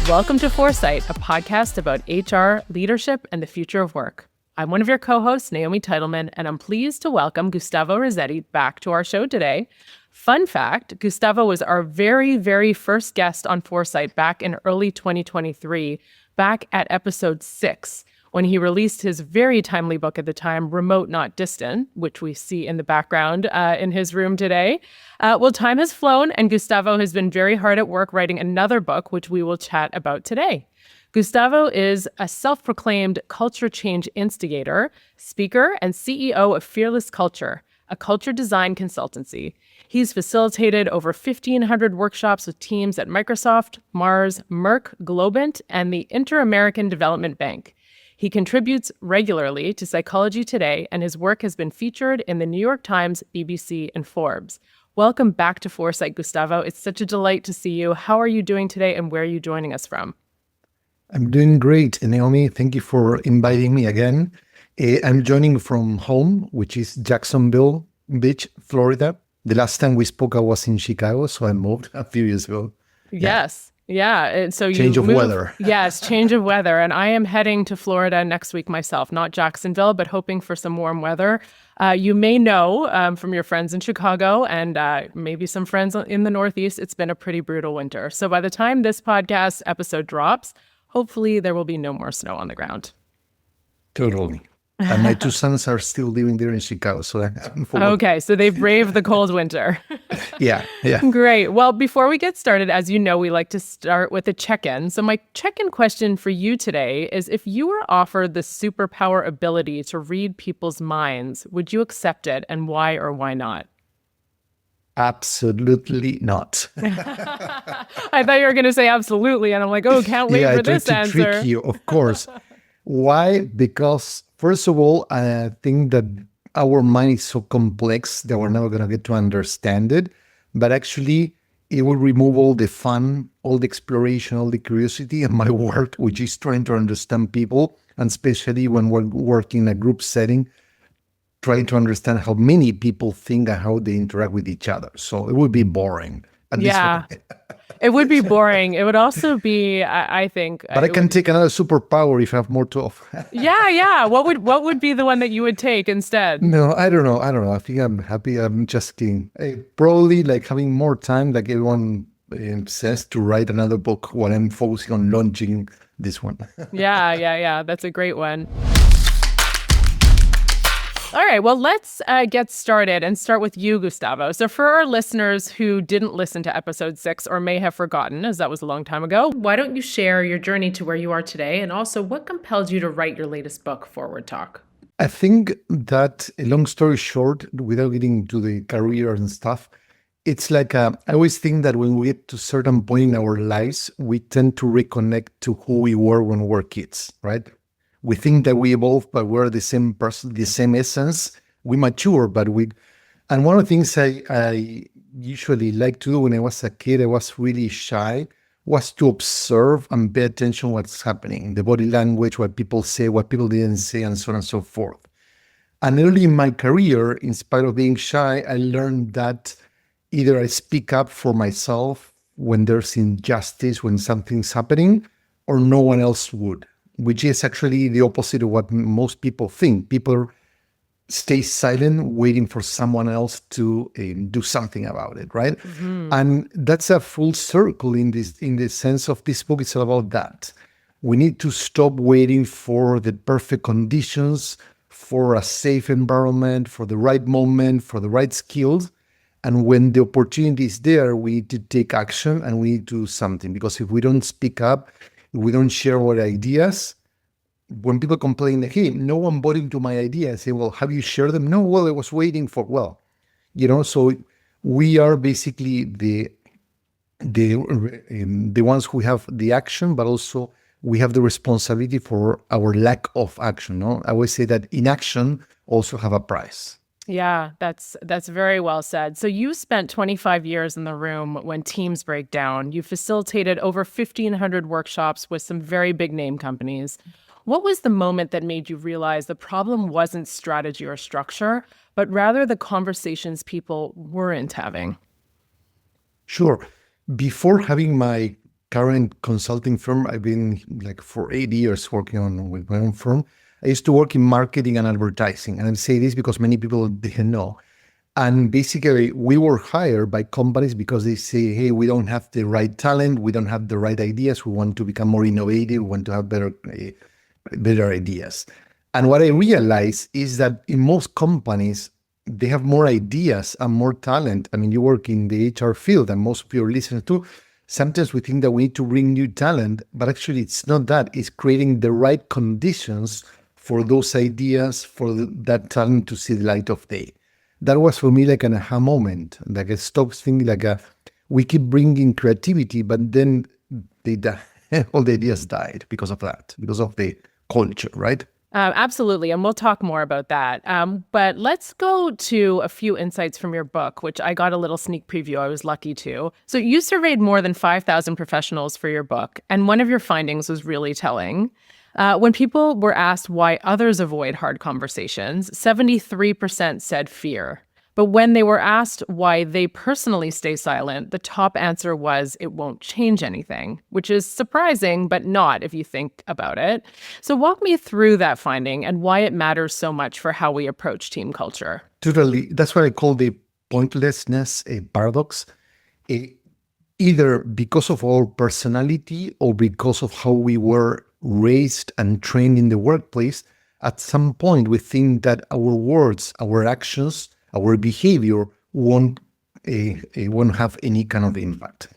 Welcome to foHRsight, a podcast about HR, leadership, and the future of work. I'm one of your co-hosts, Naomi Teitelman, and I'm pleased to welcome Gustavo Razzetti back to our show today. Fun fact, Gustavo was our very, very first guest on foHRsight back in early 2023, back at episode 6, when he released his very timely book at the time, Remote Not Distant, which we see in the background in his room today. Well, time has flown, and Gustavo has been very hard at work writing another book, which we will chat about today. Gustavo is a self-proclaimed culture change instigator, speaker, and CEO of Fearless Culture, a culture design consultancy. He's facilitated over 1,500 workshops with teams at Microsoft, Mars, Merck, Globant, and the Inter-American Development Bank. He contributes regularly to Psychology Today, and his work has been featured in the New York Times, BBC, and Forbes. Welcome back to foHRsight, Gustavo. It's such a delight to see you. How are you doing today, and where are you joining us from? I'm doing great, Naomi. Thank you for inviting me again. I'm joining from home, which is Jacksonville Beach, Florida. The last time we spoke, I was in Chicago, so I moved a few years ago. Yes. Yeah. And so change you of moved, weather. Yes, change of weather. And I am heading to Florida next week myself, not Jacksonville, but hoping for some warm weather. You may know from your friends in Chicago and maybe some friends in the Northeast, it's been a pretty brutal winter. So by the time this podcast episode drops, hopefully there will be no more snow on the ground. Totally. And my two sons are still living there in Chicago. So okay, so they've braved the cold winter. Yeah. Great. Well, before we get started, as you know, we like to start with a check-in. So my check-in question for you today is, if you were offered the superpower ability to read people's minds, would you accept it, and why or why not? Absolutely not. I thought you were going to say absolutely, and I'm like, oh, can't wait for this answer. I tried to trick you, of course. Why? Because, first of all, I think that our mind is so complex that we're never going to get to understand it. But actually, it will remove all the fun, all the exploration, all the curiosity of my work, which is trying to understand people, and especially when we're working in a group setting, trying to understand how many people think and how they interact with each other. So it would be boring. Yeah, it would be boring. It would also be, I think. But I can take another superpower if I have more to offer. Yeah. What would be the one that you would take instead? No, I don't know. I think I'm happy. I'm just kidding. Probably like having more time, like everyone says, to write another book while I'm focusing on launching this one. Yeah. That's a great one. All right, well, let's get started and start with you, Gustavo. So for our listeners who didn't listen to episode 6 or may have forgotten, as that was a long time ago, why don't you share your journey to where you are today, and also what compelled you to write your latest book, Forward Talk? I think that, a long story short, without getting into the career and stuff, it's like I always think that when we get to a certain point in our lives, we tend to reconnect to who we were when we were kids, right? We think that we evolve, but we're the same person, the same essence. We mature, but and one of the things I usually like to do when I was a kid, I was really shy, was to observe and pay attention to what's happening, the body language, what people say, what people didn't say, and so on and so forth. And early in my career, in spite of being shy, I learned that either I speak up for myself when there's injustice, when something's happening, or no one else would, which is actually the opposite of what most people think. People stay silent, waiting for someone else to do something about it, right? Mm-hmm. And that's a full circle in the sense of this book. It's all about that. We need to stop waiting for the perfect conditions, for a safe environment, for the right moment, for the right skills. And when the opportunity is there, we need to take action and we need to do something. Because if we don't speak up, we don't share our ideas. When people complain, hey, no one bought into my idea, I say, well, have you shared them? No, well, I was waiting for, so we are basically the ones who have the action, but also we have the responsibility for our lack of action. No? I always say that inaction also have a price. Yeah, that's very well said. So you spent 25 years in the room when teams break down. You facilitated over 1,500 workshops with some very big name companies. What was the moment that made you realize the problem wasn't strategy or structure, but rather the conversations people weren't having? Sure. Before having my current consulting firm, I've been like for 8 years working on with my own firm. I used to work in marketing and advertising. And I say this because many people didn't know. And basically, we were hired by companies because they say, hey, we don't have the right talent, we don't have the right ideas, we want to become more innovative, we want to have better ideas. And what I realized is that in most companies, they have more ideas and more talent. I mean, you work in the HR field, and most of your listeners too. Sometimes we think that we need to bring new talent, but actually it's not that. It's creating the right conditions for those ideas, for that talent to see the light of day. That was for me like an aha moment. Like I stopped thinking like we keep bringing creativity, but then they die. All the ideas died because of that, because of the culture, right? Absolutely. And we'll talk more about that. But let's go to a few insights from your book, which I got a little sneak preview. I was lucky to. So you surveyed more than 5,000 professionals for your book. And one of your findings was really telling. When people were asked why others avoid hard conversations, 73% said fear. But when they were asked why they personally stay silent, the top answer was it won't change anything, which is surprising, but not if you think about it. So walk me through that finding and why it matters so much for how we approach team culture. Totally. That's what I call the pointlessness paradox. Either because of our personality or because of how we were raised and trained in the workplace, at some point we think that our words, our actions, our behavior won't have any kind of impact.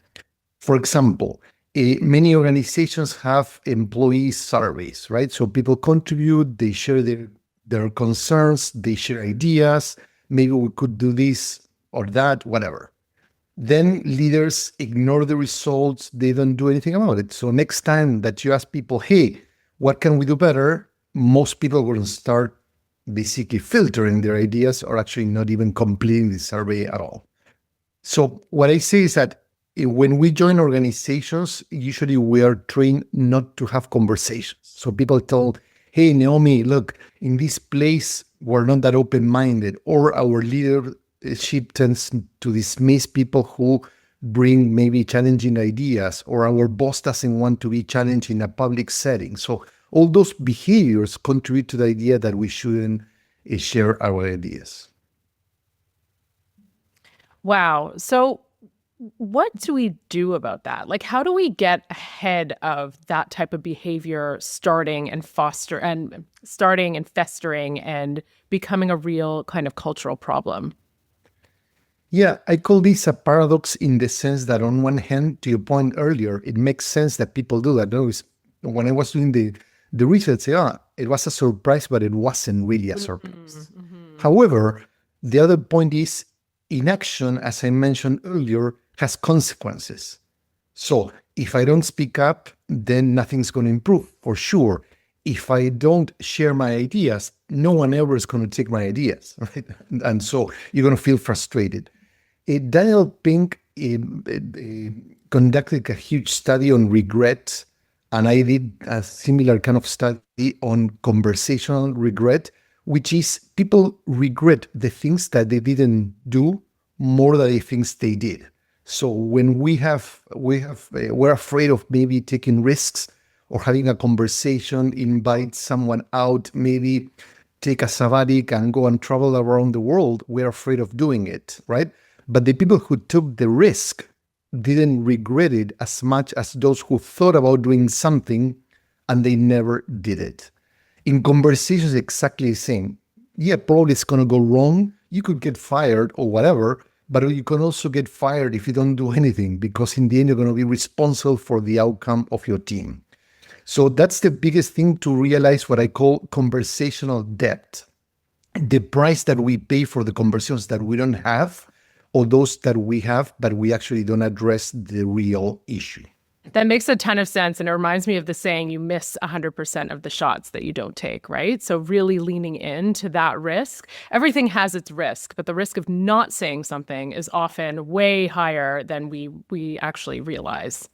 For example, many organizations have employee surveys, right? So people contribute, they share their concerns, they share ideas. Maybe we could do this or that, whatever. Then leaders ignore the results. They don't do anything about it. So next time that you ask people, hey, what can we do better? Most people will start basically filtering their ideas or actually not even completing the survey at all. So what I say is that when we join organizations, usually we are trained not to have conversations. So people tell, hey, Naomi, look, in this place, we're not that open-minded, or our leadership tends to dismiss people who bring maybe challenging ideas, or our boss doesn't want to be challenged in a public setting. So all those behaviors contribute to the idea that we shouldn't share our ideas. Wow. So what do we do about that? Like, how do we get ahead of that type of behavior starting and festering and becoming a real kind of cultural problem? Yeah, I call this a paradox in the sense that on one hand, to your point earlier, it makes sense that people do that. When I was doing the research, it was a surprise, but it wasn't really a surprise. However, the other point is inaction, as I mentioned earlier, has consequences. So if I don't speak up, then nothing's going to improve, for sure. If I don't share my ideas, no one ever is going to take my ideas, right? And so you're going to feel frustrated. Daniel Pink conducted a huge study on regret, and I did a similar kind of study on conversational regret, which is people regret the things that they didn't do more than the things they did. So when we're afraid of maybe taking risks or having a conversation, invite someone out, maybe take a sabbatic and go and travel around the world, we're afraid of doing it, right? But the people who took the risk didn't regret it as much as those who thought about doing something and they never did it. In conversations, exactly the same. Yeah, probably it's going to go wrong. You could get fired or whatever, but you can also get fired if you don't do anything, because in the end, you're going to be responsible for the outcome of your team. So that's the biggest thing to realize, what I call conversational debt. The price that we pay for the conversations that we don't have, or those that we have, but we actually don't address the real issue. That makes a ton of sense. And it reminds me of the saying, you miss 100% of the shots that you don't take, right? So really leaning into that risk. Everything has its risk, but the risk of not saying something is often way higher than we actually realize.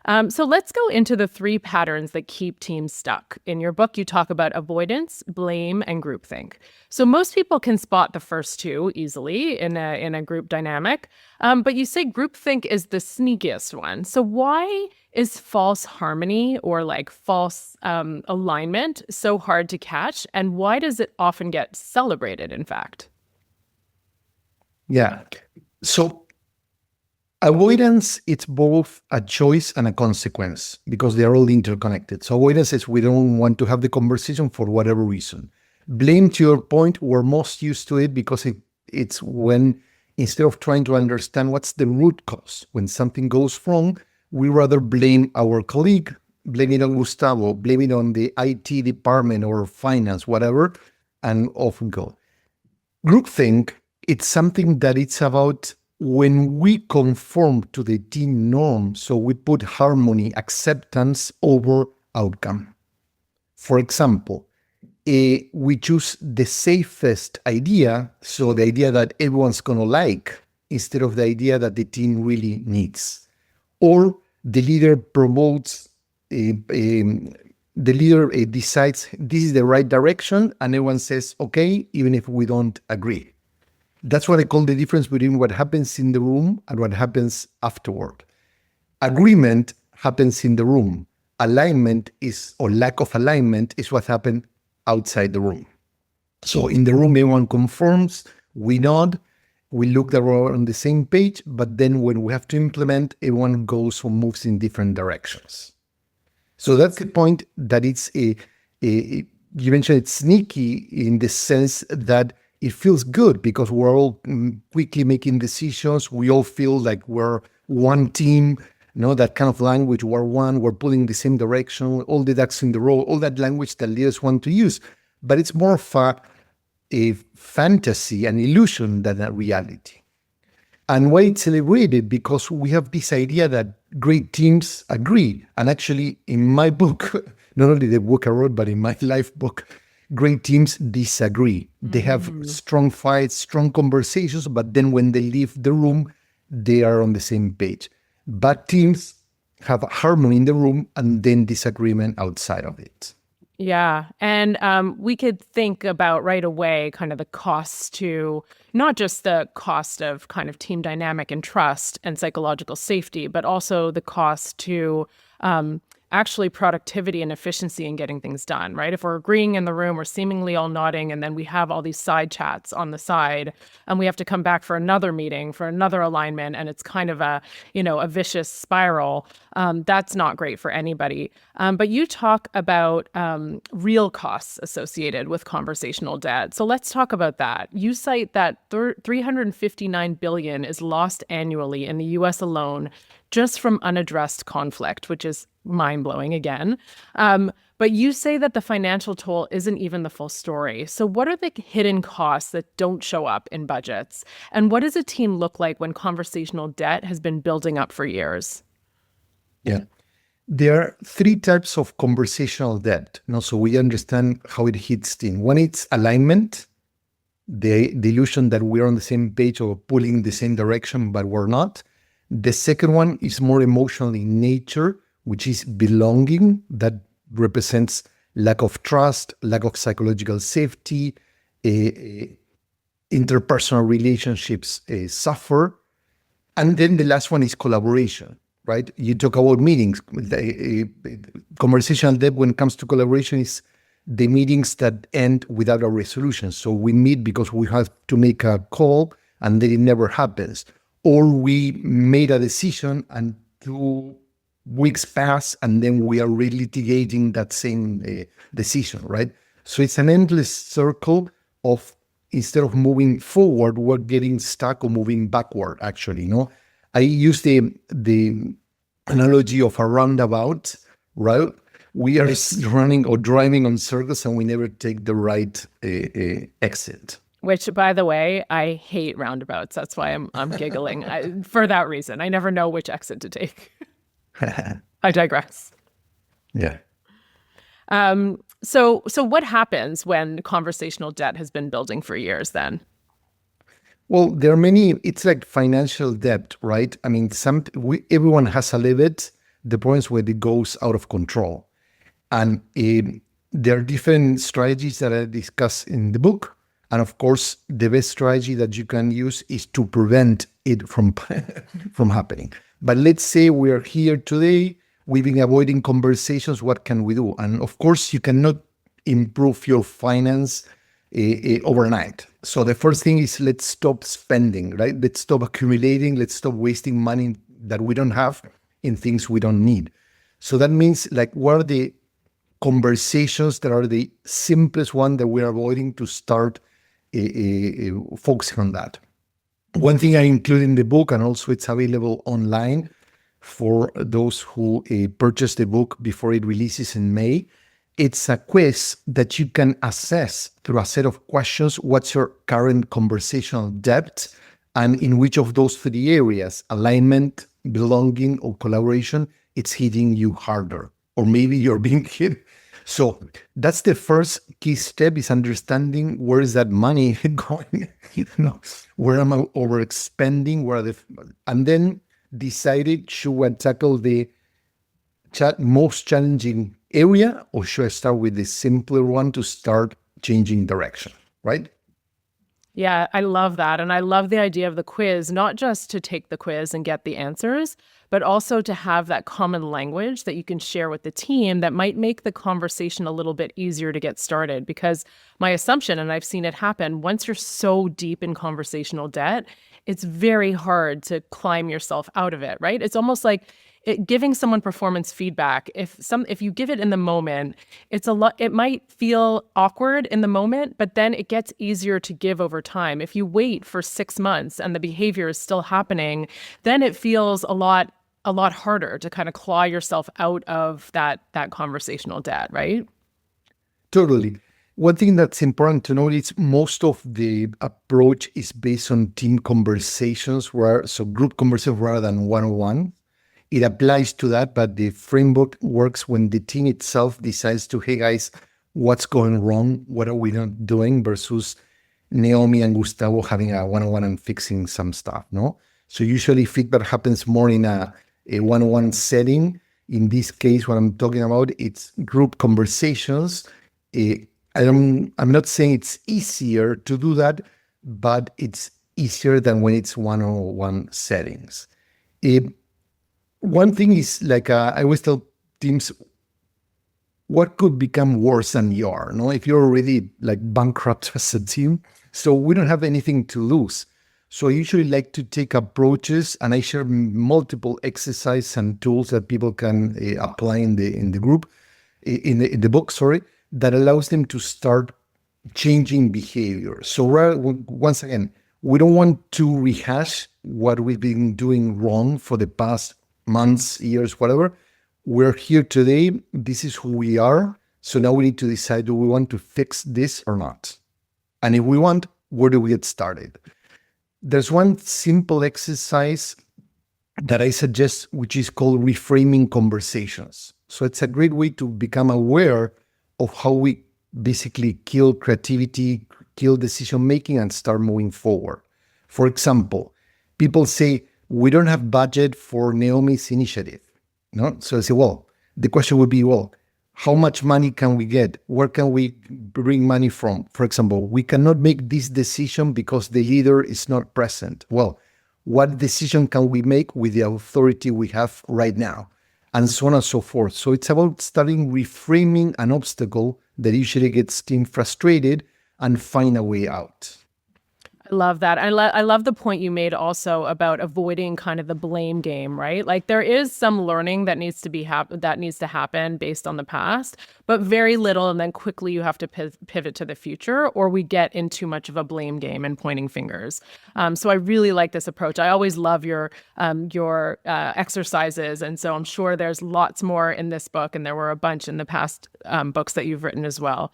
So let's go into the three patterns that keep teams stuck. In your book, you talk about avoidance, blame, and groupthink. So most people can spot the first two easily in a group dynamic, but you say groupthink is the sneakiest one. So why is false harmony or like false alignment so hard to catch, and why does it often get celebrated, in fact? Yeah. So avoidance, it's both a choice and a consequence because they are all interconnected. So avoidance is we don't want to have the conversation for whatever reason. Blame, to your point, we're most used to it because it's when instead of trying to understand what's the root cause, when something goes wrong, we rather blame our colleague, blame it on Gustavo, blame it on the IT department or finance, whatever, and off we go. Groupthink, it's something that it's about when we conform to the team norm, so we put harmony, acceptance over outcome. For example, we choose the safest idea, so the idea that everyone's going to like, instead of the idea that the team really needs. Or the leader promotes, the leader decides this is the right direction, and everyone says, okay, even if we don't agree. That's what I call the difference between what happens in the room and what happens afterward. Agreement happens in the room. Alignment is, or lack of alignment, is what happened outside the room. So in the room, everyone conforms, we nod, we look that we're on the same page, but then when we have to implement, everyone goes or moves in different directions. So that's the point, that it's you mentioned it's sneaky in the sense that it feels good because we're all quickly making decisions. We all feel like we're one team, that kind of language, we're one, we're pulling the same direction, all the ducks in the row, all that language that leaders want to use. But it's more of a fantasy, an illusion than a reality. And why it's celebrated? Because we have this idea that great teams agree. And actually, in my book, not only the book I wrote, but in my life book, great teams disagree. They have strong fights, strong conversations, but then when they leave the room, they are on the same page. Bad teams have harmony in the room and then disagreement outside of it. Yeah. And we could think about right away kind of the costs to not just the cost of kind of team dynamic and trust and psychological safety, but also the cost to actually productivity and efficiency in getting things done, right? If we're agreeing in the room, we're seemingly all nodding, and then we have all these side chats on the side, and we have to come back for another meeting, for another alignment, and it's kind of a vicious spiral. That's not great for anybody. But you talk about real costs associated with conversational debt. So let's talk about that. You cite that $359 billion is lost annually in the US alone just from unaddressed conflict, which is mind-blowing again. But you say that the financial toll isn't even the full story. So what are the hidden costs that don't show up in budgets? And what does a team look like when conversational debt has been building up for years? Yeah. There are three types of conversational debt. So we understand how it hits team. One, it's alignment, the illusion that we're on the same page or pulling the same direction, but we're not. The second one is more emotional in nature, which is belonging, that represents lack of trust, lack of psychological safety, interpersonal relationships suffer. And then the last one is collaboration, right? You talk about meetings. Conversational debt when it comes to collaboration is the meetings that end without a resolution. So we meet because we have to make a call and then it never happens. Or we made a decision and 2 weeks pass and then we are relitigating that same decision, right? So it's an endless circle of, instead of moving forward, we're getting stuck or moving backward, actually. I use the analogy of a roundabout, right? We are running or driving on circles and we never take the right exit. Which, by the way, I hate roundabouts. That's why I'm giggling. For that reason, I never know which exit to take. I digress. Yeah. So what happens when conversational debt has been building for years then? Well, there are many, it's like financial debt, right? I mean, everyone has a limit, The problem is when it goes out of control. And there are different strategies that I discuss in the book. And of course, the best strategy that you can use is to prevent it from, from happening. But let's say we're here today, we've been avoiding conversations, what can we do? And of course, you cannot improve your finance overnight. So the first thing is, let's stop spending, right? Let's stop accumulating. Let's stop wasting money that we don't have in things we don't need. So that means, like, what are the conversations that are the simplest one that we're avoiding to start focusing on that? One thing I include in the book, and also it's available online for those who purchase the book before it releases in May, it's a quiz that you can assess through a set of questions what's your current conversational depth, and in which of those three areas, alignment, belonging, or collaboration, it's hitting you harder, or maybe you're being hit. So that's the first key step, is understanding where is that money going, where am I overexpending, and then decided, should I tackle the most challenging area, or should I start with the simpler one to start changing direction, right? Yeah, I love that. And I love the idea of the quiz, not just to take the quiz and get the answers, but also to have that common language that you can share with the team that might make the conversation a little bit easier to get started. Because my assumption, and I've seen it happen, once you're so deep in conversational debt, it's very hard to climb yourself out of it, right? It's almost like giving someone performance feedback. If you give it in the moment, it might feel awkward in the moment, but then it gets easier to give over time. If you wait for 6 months and the behavior is still happening, then it feels a lot harder to kind of claw yourself out of that conversational debt, right? Totally. One thing that's important to note is most of the approach is based on team conversations, so group conversations rather than one-on-one. It applies to that, but the framework works when the team itself decides to, hey guys, what's going wrong? What are we not doing? Versus Naomi and Gustavo having a one-on-one and fixing some stuff, no? So usually feedback happens more in a one-on-one setting. In this case, what I'm talking about, it's group conversations. I'm not saying it's easier to do that, but it's easier than when it's one-on-one settings. One thing is, like, I always tell teams, what could become worse than you are, no? If you're already like bankrupt as a team, so we don't have anything to lose. So I usually like to take approaches, and I share multiple exercises and tools that people can apply in the group, in the book, that allows them to start changing behavior. So once again, we don't want to rehash what we've been doing wrong for the past months, years, whatever. We're here today. This is who we are. So now we need to decide, do we want to fix this or not? And if we want, where do we get started? There's one simple exercise that I suggest, which is called reframing conversations. So it's a great way to become aware of how we basically kill creativity, kill decision-making, and start moving forward. For example, people say, we don't have budget for Naomi's initiative. No? So I say, well, the question would be, well, how much money can we get? Where can we bring money from? For example, we cannot make this decision because the leader is not present. Well, what decision can we make with the authority we have right now? And so on and so forth. So it's about starting reframing an obstacle that usually gets team frustrated and find a way out. I love that. I love the point you made also about avoiding kind of the blame game, right? Like there is some learning that needs to happen based on the past, but very little, and then quickly you have to pivot to the future, or we get in too much of a blame game and pointing fingers. So I really like this approach. I always love your exercises, and so I'm sure there's lots more in this book, and there were a bunch in the past books that you've written as well.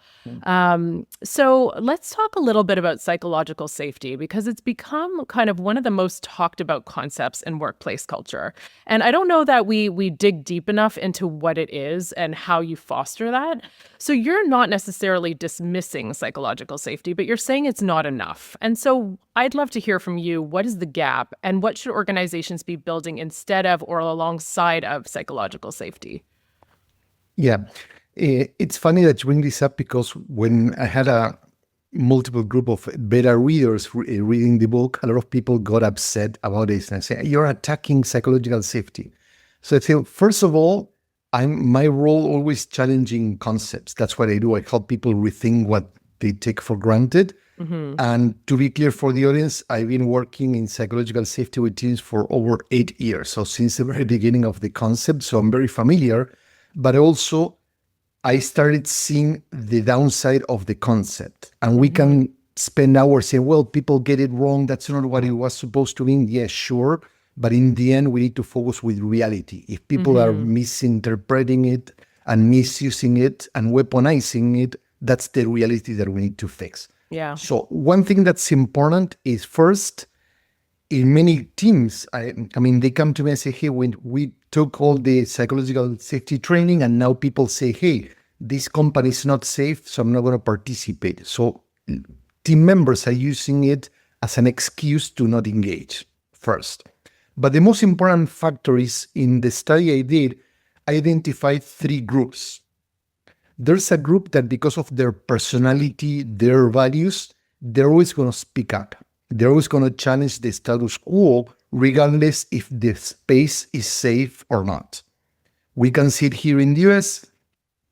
So let's talk a little bit about psychological safety. safety because it's become kind of one of the most talked about concepts in workplace culture. And I don't know that we dig deep enough into what it is and how you foster that. So you're not necessarily dismissing psychological safety, but you're saying it's not enough. And so I'd love to hear from you, what is the gap and what should organizations be building instead of or alongside of psychological safety? Yeah. It's funny that you bring this up because when I had a multiple group of beta readers reading the book, a lot of people got upset about this and I say, you're attacking psychological safety. So I feel, first of all, my role always challenging concepts. That's what I do. I help people rethink what they take for granted. And to be clear for the audience, I've been working in psychological safety with teams for over 8 years. So since the very beginning of the concept, so I'm very familiar, but also I started seeing the downside of the concept. And we can spend hours saying, well, people get it wrong. That's not what it was supposed to mean. Yeah, sure. But in the end, we need to focus with reality. If people are misinterpreting it and misusing it and weaponizing it, that's the reality that we need to fix. Yeah. So one thing that's important is first, in many teams, I mean, they come to me and say, hey, when we took all the psychological safety training and now people say, hey, this company is not safe, so I'm not going to participate. So team members are using it as an excuse to not engage first. But the most important factor is in the study I did, I identified 3 groups. There's a group that because of their personality, their values, they're always going to speak up. They're always going to challenge the status quo, regardless if the space is safe or not. We can see it here in the US.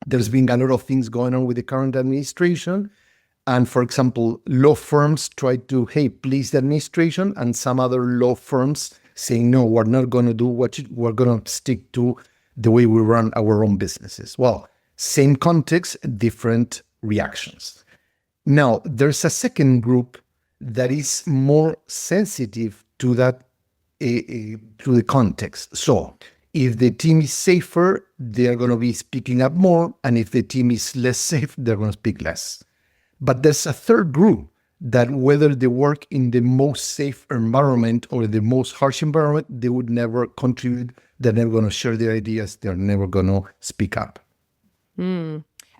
There's been a lot of things going on with the current administration. And for example, law firms try to, hey, please the administration, and some other law firms saying, no, we're not going to do we're going to stick to the way we run our own businesses. Well, same context, different reactions. Now, there's a second group that is more sensitive to that, to the context. So if the team is safer, they're going to be speaking up more. And if the team is less safe, they're going to speak less. But there's a third group that whether they work in the most safe environment or the most harsh environment, they would never contribute. They're never going to share their ideas. They're never going to speak up.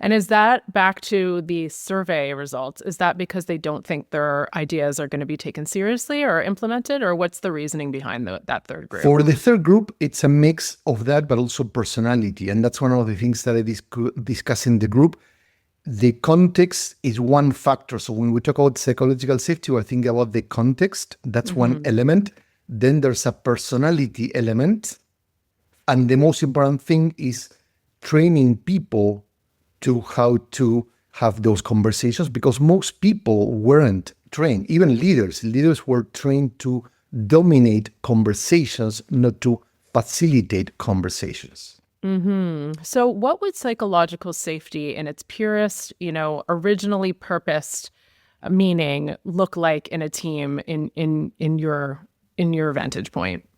And is that back to the survey results? Is that because they don't think their ideas are going to be taken seriously or implemented? Or what's the reasoning behind that third group? For the third group, it's a mix of that, but also personality. And that's one of the things that I discuss in the group. The context is one factor. So when we talk about psychological safety, we're thinking about the context. That's one element. Then there's a personality element. And the most important thing is training people to how to have those conversations, because most people weren't trained. Even leaders were trained to dominate conversations, not to facilitate conversations. So what would psychological safety in its purest, originally purposed meaning look like in a team in your vantage point?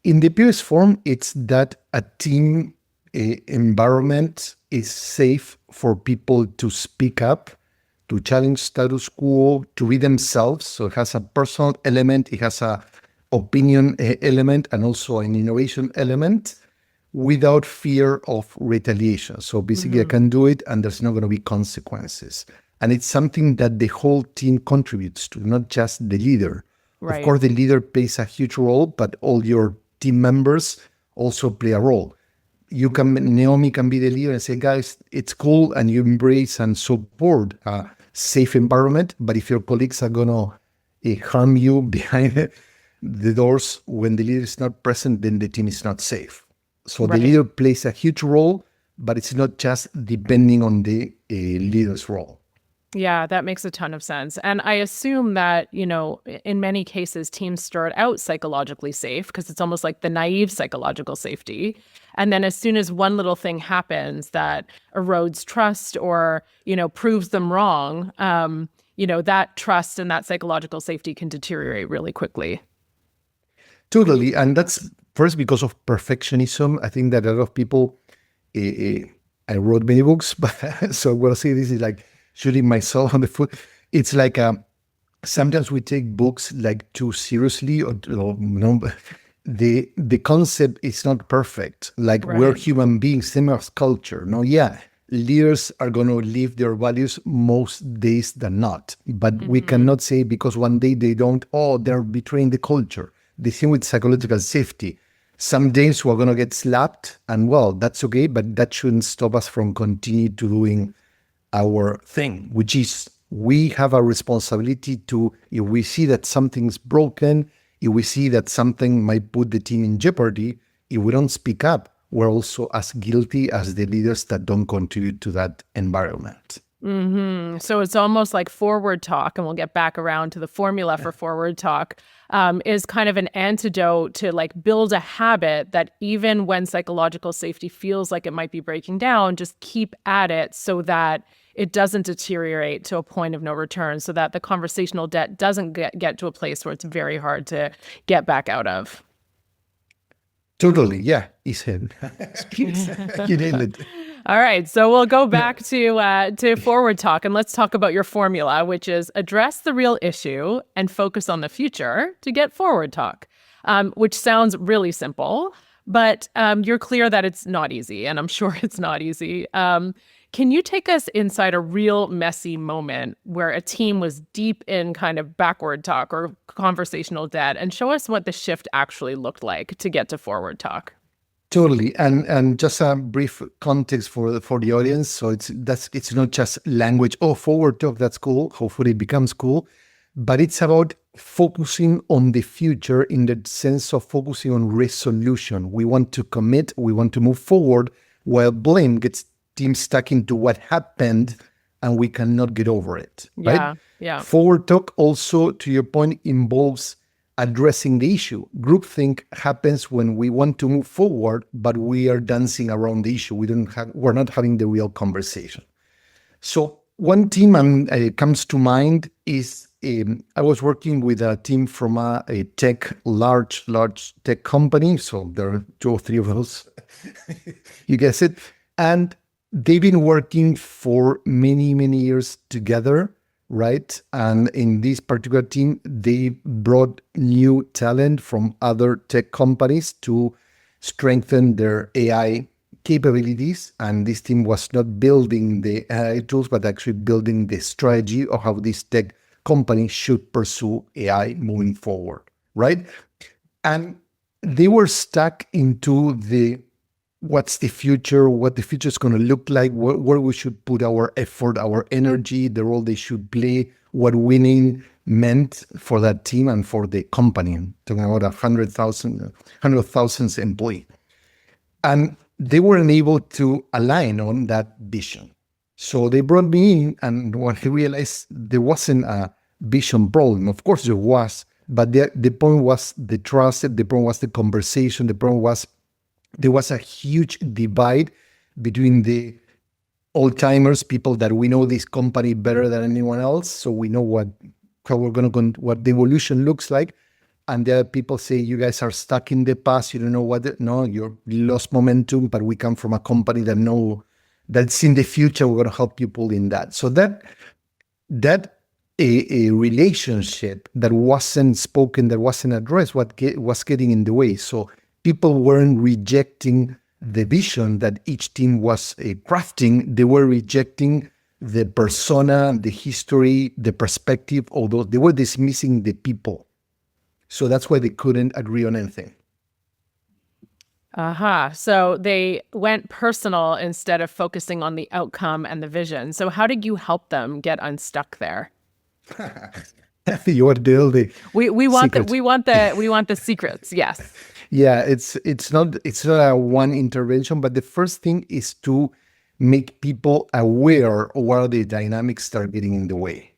In the purest form, it's that a team environment is safe for people to speak up, to challenge status quo, to be themselves. So it has a personal element, it has a opinion element, and also an innovation element without fear of retaliation. So basically I can do it and there's not going to be consequences. And it's something that the whole team contributes to, not just the leader. Right. Of course, the leader plays a huge role, but all your team members also play a role. Naomi can be the leader and say, guys, it's cool, and you embrace and support a safe environment. But if your colleagues are going to harm you behind the doors when the leader is not present, then the team is not safe. So Right. The leader plays a huge role, but it's not just depending on the leader's role. Yeah, that makes a ton of sense. And I assume that, in many cases, teams start out psychologically safe because it's almost like the naive psychological safety. And then as soon as one little thing happens that erodes trust or, proves them wrong, that trust and that psychological safety can deteriorate really quickly. Totally. And that's first because of perfectionism. I think that a lot of people, I wrote many books, but so we'll see, this is like shooting myself on the foot. It's like sometimes we take books like too seriously, the concept is not perfect. Like we're Right. human beings, same as culture. No, yeah, leaders are going to live their values most days than not. But we Hmm. cannot say because one day they don't, oh, they're betraying the culture. The same with psychological safety. Some days we're going to get slapped, and well, that's okay, but that shouldn't stop us from continue to doing our thing, which is we have a responsibility to, if we see that something's broken, if we see that something might put the team in jeopardy, if we don't speak up, we're also as guilty as the leaders that don't contribute to that environment. So it's almost like forward talk, and we'll get back around to the formula for forward talk, is kind of an antidote to like build a habit that even when psychological safety feels like it might be breaking down, just keep at it so that it doesn't deteriorate to a point of no return, so that the conversational debt doesn't get to a place where it's very hard to get back out of. Totally, yeah, he said. You nailed it. All right, so we'll go back to forward talk, and let's talk about your formula, which is address the real issue and focus on the future to get forward talk, which sounds really simple, but you're clear that it's not easy, and I'm sure it's not easy. Can you take us inside a real messy moment where a team was deep in kind of backward talk or conversational debt, and show us what the shift actually looked like to get to forward talk? Totally, and just a brief context for the audience. So it's not just language. Oh, forward talk, that's cool. Hopefully, it becomes cool, but it's about focusing on the future in the sense of focusing on resolution. We want to commit. We want to move forward, while blame gets teams stuck into what happened, and we cannot get over it. Right? Yeah, yeah. Forward talk also, to your point, involves addressing the issue. Groupthink happens when we want to move forward, but we are dancing around the issue. We're not having the real conversation. So one team comes to mind is I was working with a team from a large tech company. So there are two or three of those, you guess it. And they've been working for many, many years together, right? And in this particular team, they brought new talent from other tech companies to strengthen their AI capabilities. And this team was not building the AI tools, but actually building the strategy of how this tech company should pursue AI moving forward, right? And they were stuck into what's the future, what the future is going to look like, where we should put our effort, our energy, the role they should play, what winning meant for that team and for the company. I'm talking about 100,000 employees. And they weren't able to align on that vision. So they brought me in, and when I realized there wasn't a vision problem, of course there was, but the point was the trust, the point was the conversation, the point was there was a huge divide between the old timers, people that we know this company better than anyone else, so we know what the evolution looks like. And there are people say, you guys are stuck in the past, you don't know no, you lost momentum, but we come from a company that's in the future, we're going to help you pull in that. So that a relationship that wasn't spoken, that wasn't addressed, was getting in the way. So people weren't rejecting the vision that each team was crafting. They were rejecting the persona, the history, the perspective, although they were dismissing the people. So that's why they couldn't agree on anything. So they went personal instead of focusing on the outcome and the vision. So how did you help them get unstuck there? You want to deal the We want secret. we want the secrets. Yes. Yeah, it's not a one intervention, but the first thing is to make people aware of what the dynamics that are getting in the way,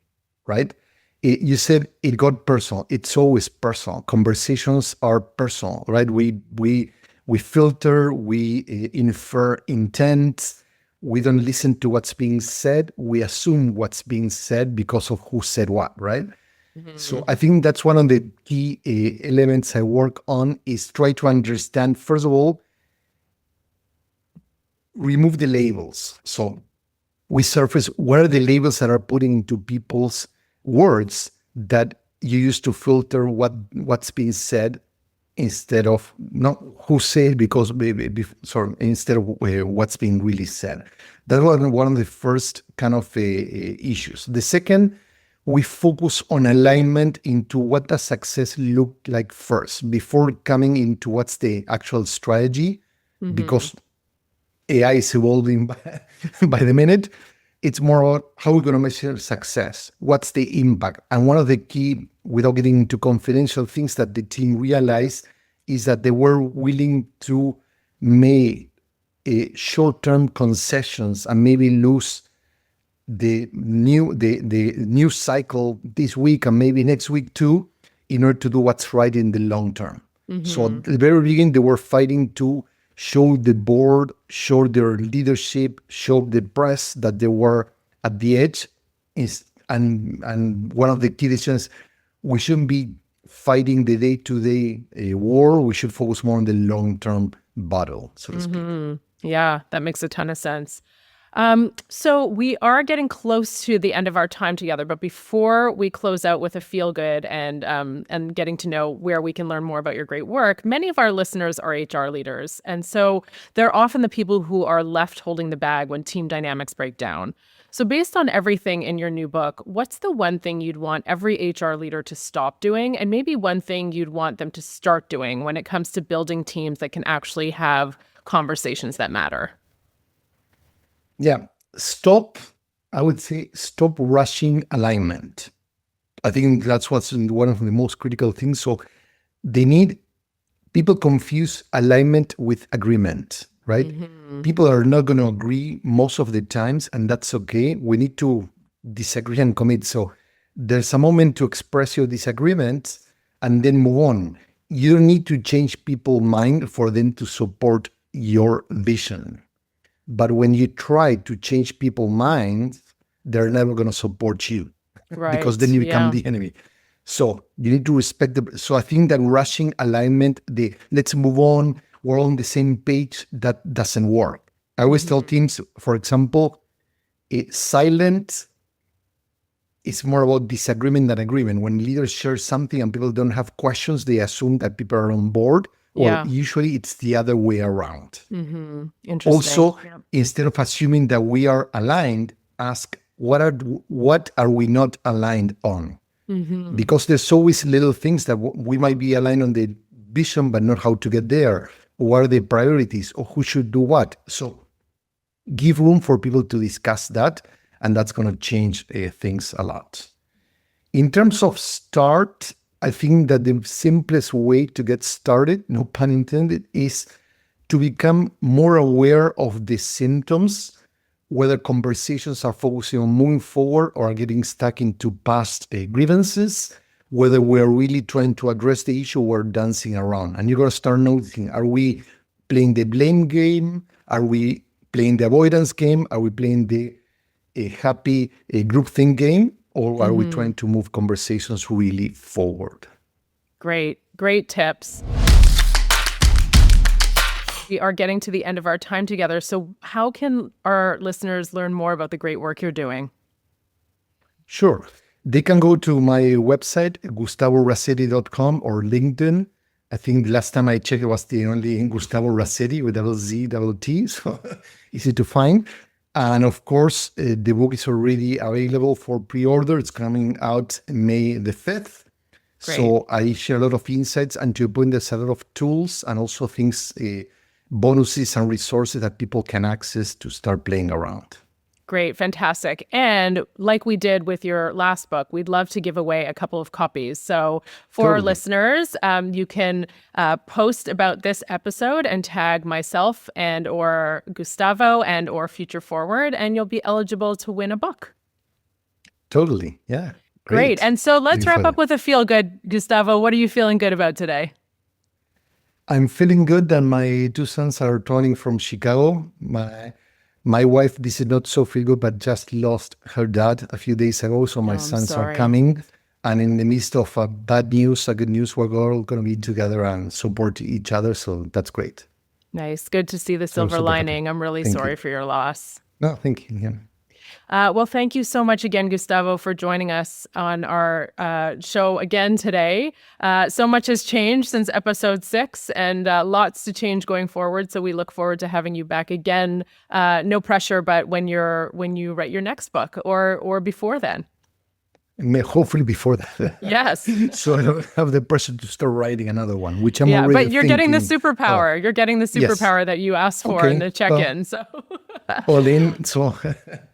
right? You said it got personal. It's always personal. Conversations are personal, right? We filter, we infer intent. We don't listen to what's being said. We assume what's being said because of who said what, right? So I think that's one of the key elements I work on is try to understand, first of all, remove the labels. So we surface what are the labels that are putting into people's words that you use to filter what's being said instead of not who said because sorry, instead of what's being really said. That was one of the first kind of issues. The second, we focus on alignment into what does success look like first before coming into what's the actual strategy, because AI is evolving by the minute. It's more about how we're going to measure success. What's the impact? And one of the key, without getting into confidential things that the team realized, is that they were willing to make short-term concessions and maybe lose the new cycle this week and maybe next week too, in order to do what's right in the long term. So at the very beginning, they were fighting to show the board, show their leadership, show the press that they were at the edge. And one of the key decisions, we shouldn't be fighting the day-to-day war. We should focus more on the long-term battle, so to speak. Yeah, that makes a ton of sense. So we are getting close to the end of our time together, but before we close out with a feel good and getting to know where we can learn more about your great work, many of our listeners are HR leaders. And so they're often the people who are left holding the bag when team dynamics break down. So based on everything in your new book, what's the one thing you'd want every HR leader to stop doing, and maybe one thing you'd want them to start doing when it comes to building teams that can actually have conversations that matter? Yeah, I would say stop rushing alignment. I think that's what's one of the most critical things. So people confuse alignment with agreement, right? People are not going to agree most of the times, and that's okay. We need to disagree and commit. So there's a moment to express your disagreement and then move on. You don't need to change people's mind for them to support your vision. But when you try to change people's minds, they're never going to support you, Right. because then you become the enemy. So you need to respect so I think that rushing alignment, let's move on, we're on the same page, that doesn't work. I always tell teams, for example, silent is more about disagreement than agreement. When leaders share something and people don't have questions, they assume that people are on board. Well, usually it's the other way around. Interesting. Also, instead of assuming that we are aligned, ask what are we not aligned on? Because there's always little things that we might be aligned on the vision, but not how to get there. What are the priorities, or who should do what? So give room for people to discuss that, and that's going to change things a lot. In terms of start, I think that the simplest way to get started, no pun intended, is to become more aware of the symptoms, whether conversations are focusing on moving forward or are getting stuck into past grievances, whether we're really trying to address the issue or dancing around. And you're going to start noticing, are we playing the blame game? Are we playing the avoidance game? Are we playing the happy groupthink game? Or are we trying to move conversations really forward? Great tips. We are getting to the end of our time together. So how can our listeners learn more about the great work you're doing? Sure. They can go to my website, GustavoRazzetti.com, or LinkedIn. I think the last time I checked, it was the only Gustavo Razzetti with Z-T, so easy to find. And of course, the book is already available for pre-order. It's coming out May the 5th. Great. So I share a lot of insights, and to your point, there's a lot of tools and also things, bonuses and resources that people can access to start playing around. Great, fantastic. And like we did with your last book, we'd love to give away a couple of copies. So for our listeners, you can post about this episode and tag myself and or Gustavo and or Future Forward, and you'll be eligible to win a book. Totally, yeah. Great. And so let's wrap up with a feel good. Gustavo, what are you feeling good about today? I'm feeling good that my two sons are returning from Chicago. My wife, this is not so feel good, but just lost her dad a few days ago. So my sons are coming. And in the midst of bad news, good news, we're all going to be together and support each other. So that's great. Nice. Good to see the silver lining. Happy. I'm really sorry for your loss. No, thank you. Yeah. Well, thank you so much again, Gustavo, for joining us on our show again today. So much has changed since episode 6 and lots to change going forward. So we look forward to having you back again. No pressure, but when you write your next book or before then. Hopefully before that. Yes. So I don't have the pressure to start writing another one, which I'm already but you're getting the thinking. superpower. You're getting the superpower that you asked for in the check-in. So all in. So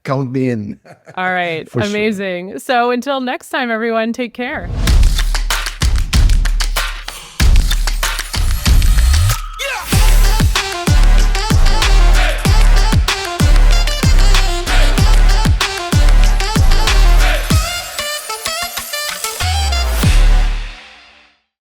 count me in. All right. For Amazing. sure. So until next time, everyone, take care.